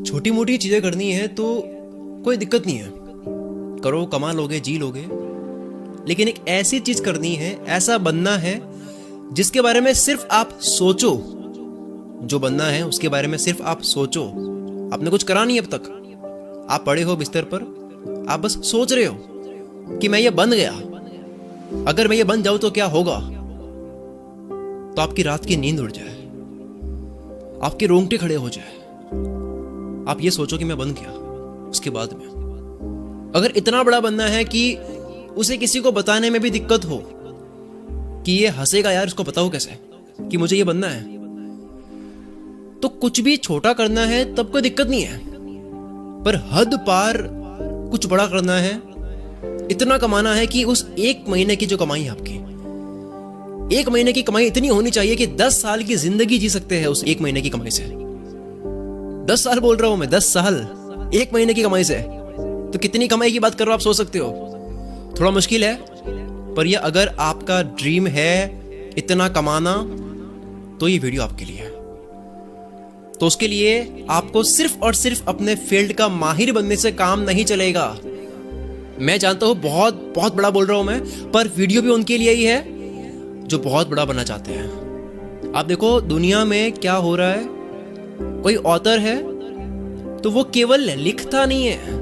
छोटी मोटी चीजें करनी है तो कोई दिक्कत नहीं है, करो, कमा लोगे, जी लोगे। लेकिन एक ऐसी चीज करनी है, ऐसा बनना है जिसके बारे में सिर्फ आप सोचो। जो बनना है उसके बारे में सिर्फ आप सोचो। आपने कुछ करा नहीं अब तक, आप पड़े हो बिस्तर पर, आप बस सोच रहे हो कि मैं ये बन गया, अगर मैं ये बन जाऊं तो क्या होगा। तो आपकी रात की नींद उड़ जाए, आपके रोंगटे खड़े हो जाए, आप ये सोचो कि मैं बन गया। उसके बाद में अगर इतना बड़ा बनना है कि उसे किसी को बताने में भी दिक्कत हो कि ये हंसेगा यार, इसको बताओ कैसे कि मुझे ये बनना है, तो कुछ भी छोटा करना है तब कोई दिक्कत नहीं है। पर हद पार कुछ बड़ा करना है, इतना कमाना है कि उस एक महीने की जो कमाई है आपकी, एक महीने की कमाई इतनी होनी चाहिए कि 10 साल की जिंदगी जी सकते हैं उस एक महीने की कमाई से। 10 साल बोल रहा हूं मैं, 10 साल एक महीने की कमाई से। तो कितनी कमाई की बात कर रहे हो आप, सोच सकते हो। थोड़ा मुश्किल है, पर ये अगर आपका ड्रीम है इतना कमाना तो ये वीडियो आपके लिए है। तो उसके लिए आपको सिर्फ और सिर्फ अपने फील्ड का माहिर बनने से काम नहीं चलेगा। मैं जानता हूं बहुत बहुत बड़ा बोल रहा हूं मैं, पर वीडियो भी उनके लिए ही है जो बहुत बड़ा बनना चाहते हैं। आप देखो दुनिया में क्या हो रहा है, कोई ऑथर है तो वो केवल लिखता नहीं है।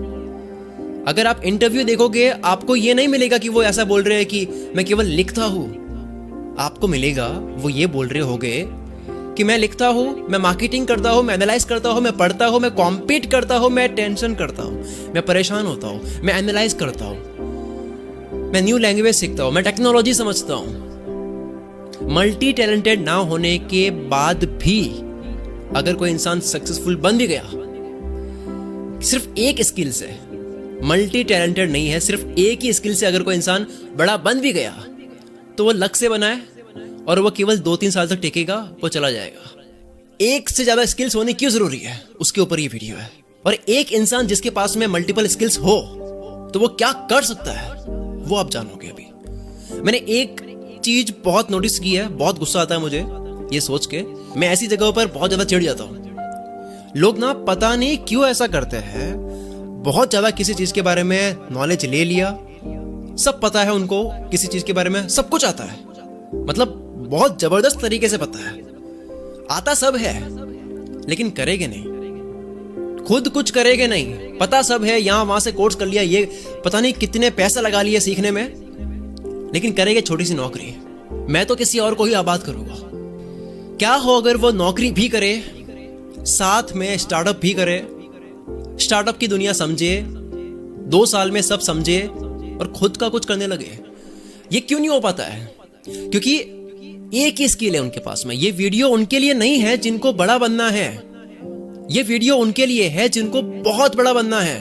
अगर आप इंटरव्यू देखोगे आपको ये नहीं मिलेगा कि वो ऐसा बोल रहे हैं कि मैं केवल लिखता हूं। आपको मिलेगा वो ये बोल रहे होंगे कि मैं लिखता हूं, मैं मार्केटिंग करता हूं, मैं एनालाइज करता हूं, मैं पढ़ता हूं, मैं कॉम्पीट करता हूं, मैं टेंशन करता हूं, मैं परेशान होता हूं, मैं एनालाइज करता हूं, मैं न्यू लैंग्वेज सीखता हूं, मैं टेक्नोलॉजी समझता हूं। मल्टी टैलेंटेड ना होने के बाद भी अगर कोई इंसान सक्सेसफुल बन भी गया सिर्फ एक स्किल से, मल्टी टैलेंटेड नहीं है, सिर्फ एक ही स्किल से अगर कोई इंसान बड़ा बन भी गया तो वो लक से बना है और वो केवल 2-3 साल तक टिकेगा, वो चला जाएगा। एक से ज्यादा स्किल्स होनी क्यों जरूरी है, उसके ऊपर ये वीडियो है। और एक इंसान जिसके पास में मल्टीपल स्किल्स हो तो वो क्या कर सकता है वो आप जानोगे। अभी मैंने एक चीज बहुत नोटिस की है, बहुत गुस्सा आता है मुझे ये सोच के। मैं ऐसी जगहों पर बहुत ज्यादा चिढ़ जाता हूं। लोग ना पता नहीं क्यों ऐसा करते हैं, बहुत ज्यादा किसी चीज के बारे में नॉलेज ले लिया, सब पता है उनको, किसी चीज के बारे में सब कुछ आता है, मतलब बहुत जबरदस्त तरीके से पता है, आता सब है, लेकिन करेंगे नहीं, खुद कुछ करेंगे नहीं। पता सब है, यहां वहां से कोर्स कर लिया, ये पता नहीं कितने पैसा लगा लिए सीखने में, लेकिन करेंगे छोटी सी नौकरी। मैं तो किसी और को ही आबाद करूंगा। क्या हो अगर वो नौकरी भी करे, साथ में स्टार्टअप भी करे, स्टार्टअप की दुनिया समझे, 2 साल में सब समझे और खुद का कुछ करने लगे। ये क्यों नहीं हो पाता है? क्योंकि एक ही स्किल है उनके पास में। ये वीडियो उनके लिए नहीं है जिनको बड़ा बनना है, ये वीडियो उनके लिए है जिनको बहुत बड़ा बनना है।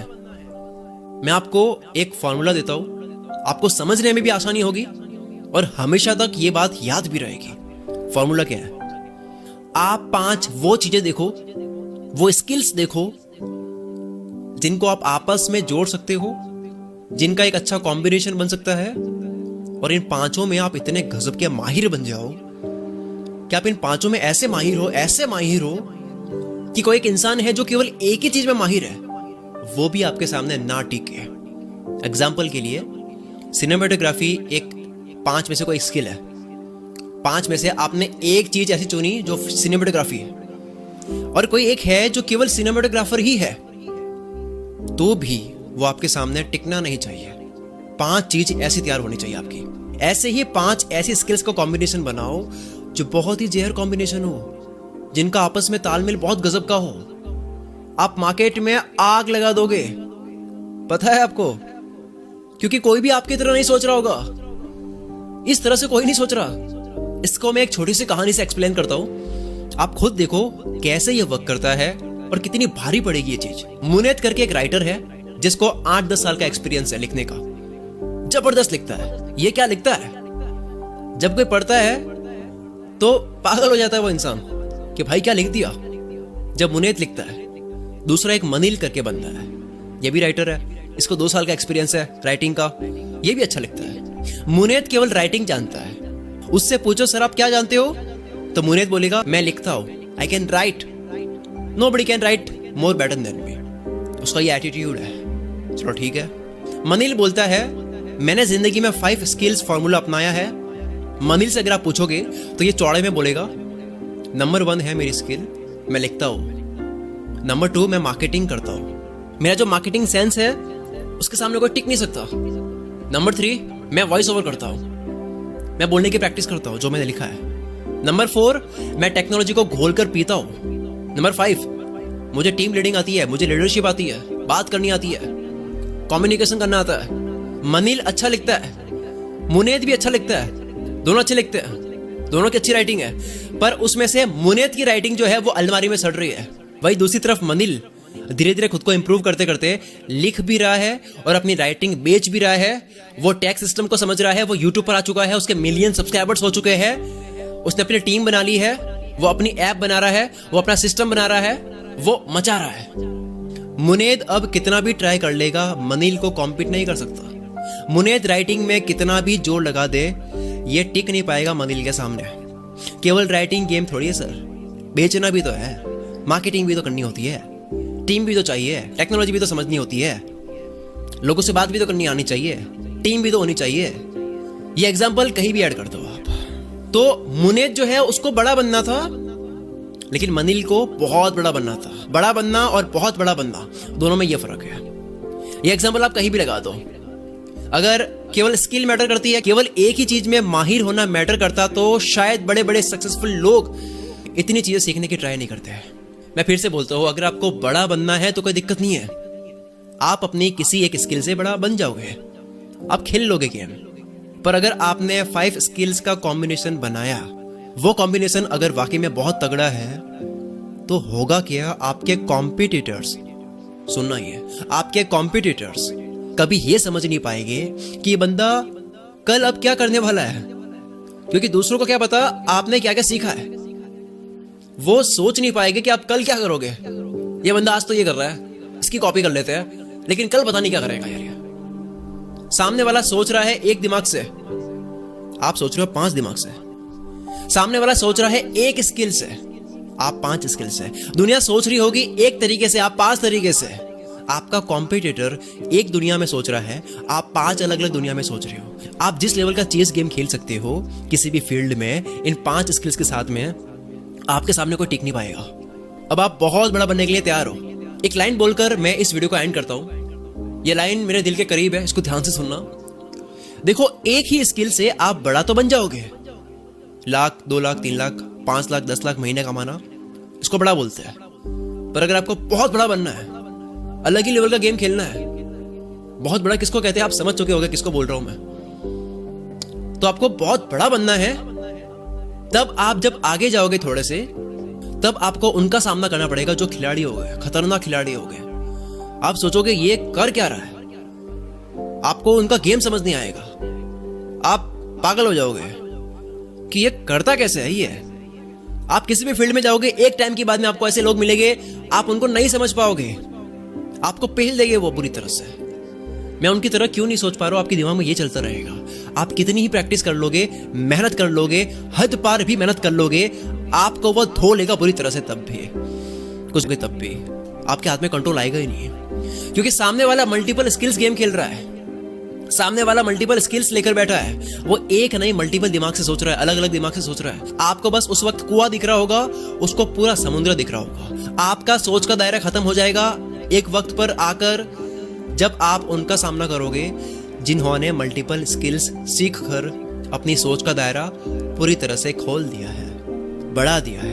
मैं आपको एक फॉर्मूला देता हूं, आपको समझने में भी आसानी होगी और हमेशा तक ये बात याद भी रहेगी। फॉर्मूला क्या है? आप 5 वो चीजें देखो, वो स्किल्स देखो जिनको आप आपस में जोड़ सकते हो, जिनका एक अच्छा कॉम्बिनेशन बन सकता है, और इन 5 में आप इतने गजब के माहिर बन जाओ कि आप इन 5 में ऐसे माहिर हो, ऐसे माहिर हो कि कोई एक इंसान है जो केवल एक ही चीज में माहिर है, वो भी आपके सामने ना टिके। एग्जाम्पल के लिए सिनेमेटोग्राफी एक 5 में से कोई स्किल है। 5 में से आपने एक चीज ऐसी चुनी जो सिनेमेटोग्राफी है, और कोई एक है जो केवल सिनेमेटोग्राफर ही है, तो भी वो आपके सामने टिकना नहीं चाहिए। 5 चीज ऐसी तैयार होनी चाहिए आपकी। ऐसे ही 5 ऐसी स्किल्स का कॉम्बिनेशन बनाओ जो बहुत ही जहर कॉम्बिनेशन हो, जिनका आपस में तालमेल बहुत गजब का हो। आप मार्केट में आग लगा दोगे, पता है आपको, क्योंकि कोई भी आपकी तरह नहीं सोच रहा होगा। इस तरह से कोई नहीं सोच रहा। इसको मैं एक छोटी सी कहानी से एक्सप्लेन करता हूं, आप खुद देखो कैसे ये वर्क करता है और कितनी भारी पड़ेगी ये चीज। मुनेत करके एक राइटर है जिसको 8-10 साल का एक्सपीरियंस है लिखने का, जबरदस्त लिखता है। ये क्या लिखता है, जब कोई पढ़ता है तो पागल हो जाता है वो इंसान कि भाई क्या लिख दिया। जब मुनेत लिखता है, दूसरा एक मनील करके बंदा है, ये भी राइटर है, इसको 2 साल का एक्सपीरियंस है राइटिंग का, ये भी अच्छा लिखता है। मुनेत केवल राइटिंग जानता है, उससे पूछो सर आप क्या जानते हो, तो मुनेत बोलेगा मैं लिखता हूं, I can write, nobody can write more better than me. उसका ये एटीट्यूड है। चलो ठीक है। मनील बोलता है मैंने जिंदगी में 5 स्किल्स फॉर्मूला अपनाया है। मनील से अगर आप पूछोगे तो ये चौड़े में बोलेगा नंबर 1 है मेरी स्किल, मैं लिखता हूँ। नंबर 2 मैं मार्केटिंग करता हूँ, मेरा जो मार्केटिंग सेंस है उसके सामने कोई टिक नहीं सकता। नंबर 3 मैं वॉइस ओवर करता हूँ, मैं बोलने की प्रैक्टिस करता हूँ जो मैंने लिखा है। नंबर 4 मैं टेक्नोलॉजी को घोल कर पीता हूँ। नंबर 5 मुझे टीम लीडिंग आती है, मुझे लीडरशिप आती है, बात करनी आती है, कम्युनिकेशन करना आता है। मनील अच्छा लिखता है, मुनेद भी अच्छा लिखता है, दोनों अच्छे लिखते हैं, दोनों की अच्छी राइटिंग है, पर उसमें से मुनेद की राइटिंग जो है वो अलमारी में सड़ रही है। वही दूसरी तरफ मनील धीरे धीरे खुद को इंप्रूव करते करते लिख भी रहा है और अपनी राइटिंग बेच भी रहा है। वो टैक्स सिस्टम को समझ रहा है, वो यूट्यूब पर आ चुका है, उसके मिलियन सब्सक्राइबर्स हो चुके हैं, उसने अपनी टीम बना ली है, वो अपनी ऐप बना रहा है, वो अपना सिस्टम बना रहा है, वो मचा रहा है। मुनेद अब कितना भी ट्राई कर लेगा, मनील को कॉम्पीट नहीं कर सकता। मुनेद राइटिंग में कितना भी जोर लगा दे, ये टिक नहीं पाएगा मनील के सामने। केवल राइटिंग गेम थोड़ी है सर, बेचना भी तो है, मार्केटिंग भी तो करनी होती है, टीम भी तो चाहिए, टेक्नोलॉजी भी तो समझनी होती है, लोगों से बात भी तो करनी आनी चाहिए, टीम भी तो होनी चाहिए। ये एग्जाम्पल कहीं भी ऐड कर दो आप। तो मुनेद जो है उसको बड़ा बनना था, लेकिन मनील को बहुत बड़ा बनना था। बड़ा बनना और बहुत बड़ा बनना दोनों में ये फर्क है। ये एग्जाम्पल आप कहीं भी लगा दो। अगर केवल स्किल मैटर करती है, केवल एक ही चीज में माहिर होना मैटर करता, तो शायद बड़े बड़े सक्सेसफुल लोग इतनी चीजें सीखने की ट्राई नहीं करते हैं। मैं फिर से बोलता हूं, अगर आपको बड़ा बनना है तो कोई दिक्कत नहीं है, आप अपनी किसी एक स्किल से बड़ा बन जाओगे, आप खेल लोगे गेम। पर अगर आपने 5 स्किल्स का कॉम्बिनेशन बनाया, वो कॉम्बिनेशन अगर वाकई में बहुत तगड़ा है, तो होगा क्या, आपके कॉम्पिटिटर्स, सुनना ये, आपके कॉम्पिटिटर्स कभी ये समझ नहीं पाएंगे कि ये बंदा कल अब क्या करने वाला है, क्योंकि दूसरों को क्या पता आपने क्या क्या सीखा है। वो सोच नहीं पाएंगे कि आप कल क्या करोगे। ये बंदा आज तो ये कर रहा है, इसकी कॉपी कर लेते हैं, लेकिन कल पता नहीं क्या करेगा यार। सामने वाला सोच रहा है एक दिमाग से, आप सोच रहे हो 5 दिमाग से। सामने वाला सोच रहा है एक स्किल से, आप 5 स्किल से। दुनिया सोच रही होगी एक तरीके से, आप 5 तरीके से। आपका कॉम्पिटिटर एक दुनिया में सोच रहा है, आप 5 अलग अलग दुनिया में सोच रहे हो। आप जिस लेवल का चेस गेम खेल सकते हो किसी भी फील्ड में, इन 5 स्किल्स के साथ में आपके सामने कोई टिक नहीं पाएगा। अब आप बहुत बड़ा बनने के लिए तैयार हो। एक लाइन बोलकर मैं इस वीडियो को एंड करता हूं। ये लाइन मेरे दिल के करीब है, इसको ध्यान से सुनना। देखो, एक ही स्किल से आप बड़ा तो बन जाओगे, 1 लाख, 2 लाख, 3 लाख, 5 लाख, 10 लाख महीने कमाना, इसको बड़ा बोलते हैं। पर अगर आपको बहुत बड़ा बनना है, अलग ही लेवल का गेम खेलना है, बहुत बड़ा किसको कहते हैं आप समझ चुके होंगे किसको बोल रहा हूं मैं। तो आपको बहुत बड़ा बनना है, तब आप जब आगे जाओगे थोड़े से, तब आपको उनका सामना करना पड़ेगा जो खिलाड़ी हो गए, खतरनाक खिलाड़ी हो गए। आप सोचोगे ये कर क्या रहा है, आपको उनका गेम समझ नहीं आएगा, आप पागल हो जाओगे कि ये करता कैसे है ये। आप किसी भी फील्ड में जाओगे, एक टाइम के बाद में आपको ऐसे लोग मिलेंगे, आप उनको नहीं समझ पाओगे, आपको पेल देंगे वो बुरी तरह से। मैं उनकी तरह क्यों नहीं सोच पा रहा हूं, आपके दिमाग में ये चलता रहेगा। आप कितनी ही प्रैक्टिस कर लोगे, मेहनत कर लोगे, हद पार भी मेहनत कर लोगे, आपको वो धो लेगा बुरी तरह से, तब भी कुछ भी, तब भी आपके हाथ में कंट्रोल आएगा ही नहीं। क्योंकि सामने वाला मल्टीपल स्किल्स गेम खेल रहा है, सामने वाला मल्टीपल स्किल्स लेकर बैठा है। वो एक नहीं मल्टीपल दिमाग से सोच रहा है, अलग अलग दिमाग से सोच रहा है। आपको बस उस वक्त कुआं दिख रहा होगा, उसको पूरा समुद्र दिख रहा होगा। आपका सोच का दायरा खत्म हो जाएगा एक वक्त पर आकर, जब आप उनका सामना करोगे जिन्होंने मल्टीपल स्किल्स सीख कर अपनी सोच का दायरा पूरी तरह से खोल दिया है, बढ़ा दिया है।